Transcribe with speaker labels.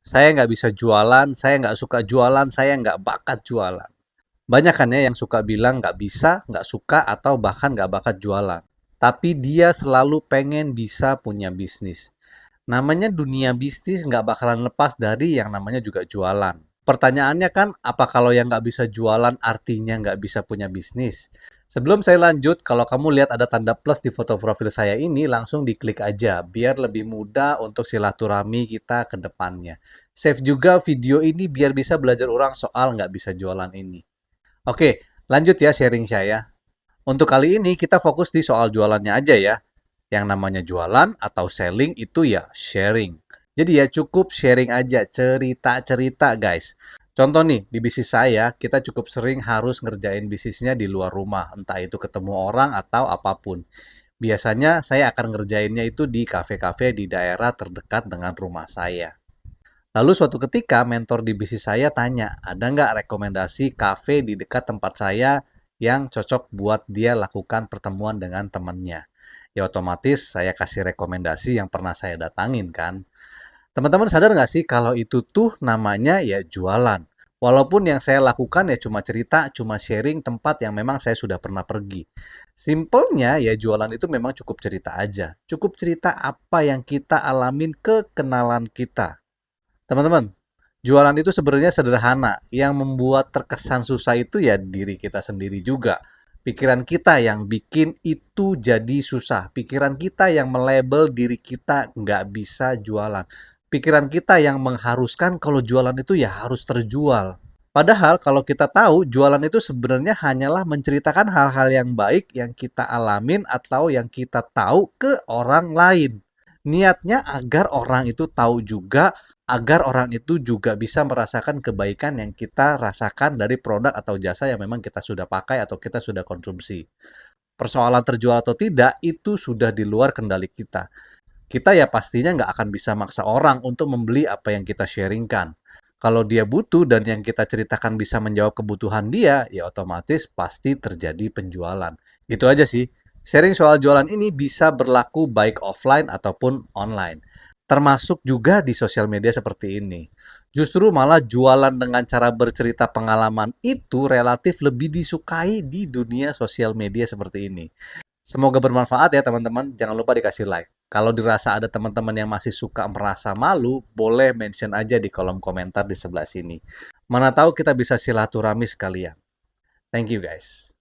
Speaker 1: Saya nggak bisa jualan, saya nggak suka jualan, saya nggak bakat jualan. Banyak kan ya yang suka bilang nggak bisa, nggak suka, atau bahkan nggak bakat jualan. Tapi dia selalu pengen bisa punya bisnis. Namanya dunia bisnis nggak bakalan lepas dari yang namanya juga jualan. Pertanyaannya kan, apa kalau yang nggak bisa jualan artinya nggak bisa punya bisnis? Sebelum saya lanjut, kalau kamu lihat ada tanda plus di foto profil saya ini, langsung diklik aja, biar lebih mudah untuk silaturahmi kita ke depannya. Save juga video ini biar bisa belajar orang soal nggak bisa jualan ini. Oke, lanjut ya sharing saya. Untuk kali ini kita fokus di soal jualannya aja ya. Yang namanya jualan atau selling itu ya sharing. Jadi ya cukup sharing aja, cerita-cerita guys. Contoh nih, di bisnis saya, kita cukup sering harus ngerjain bisnisnya di luar rumah, entah itu ketemu orang atau apapun. Biasanya saya akan ngerjainnya itu di kafe-kafe di daerah terdekat dengan rumah saya. Lalu suatu ketika mentor di bisnis saya tanya, ada nggak rekomendasi kafe di dekat tempat saya yang cocok buat dia lakukan pertemuan dengan temannya? Ya otomatis saya kasih rekomendasi yang pernah saya datangin kan. Teman-teman sadar nggak sih kalau itu tuh namanya ya jualan. Walaupun yang saya lakukan ya cuma cerita, cuma sharing tempat yang memang saya sudah pernah pergi. Simpelnya ya jualan itu memang cukup cerita aja. Cukup cerita apa yang kita alamin ke kenalan kita. Teman-teman, jualan itu sebenarnya sederhana. Yang membuat terkesan susah itu ya diri kita sendiri juga. Pikiran kita yang bikin itu jadi susah. Pikiran kita yang melabel diri kita nggak bisa jualan. Pikiran kita yang mengharuskan kalau jualan itu ya harus terjual. Padahal kalau kita tahu jualan itu sebenarnya hanyalah menceritakan hal-hal yang baik yang kita alamin atau yang kita tahu ke orang lain. Niatnya agar orang itu tahu juga, agar orang itu juga bisa merasakan kebaikan yang kita rasakan dari produk atau jasa yang memang kita sudah pakai atau kita sudah konsumsi. Persoalan terjual atau tidak, itu sudah di luar kendali kita. Kita ya pastinya nggak akan bisa maksa orang untuk membeli apa yang kita sharingkan. Kalau dia butuh dan yang kita ceritakan bisa menjawab kebutuhan dia, ya otomatis pasti terjadi penjualan. Itu aja sih. Sharing soal jualan ini bisa berlaku baik offline ataupun online. Termasuk juga di sosial media seperti ini. Justru malah jualan dengan cara bercerita pengalaman itu relatif lebih disukai di dunia sosial media seperti ini. Semoga bermanfaat ya teman-teman. Jangan lupa dikasih like. Kalau dirasa ada teman-teman yang masih suka merasa malu, boleh mention aja di kolom komentar di sebelah sini. Mana tahu kita bisa silaturahmi sekalian. Thank you guys.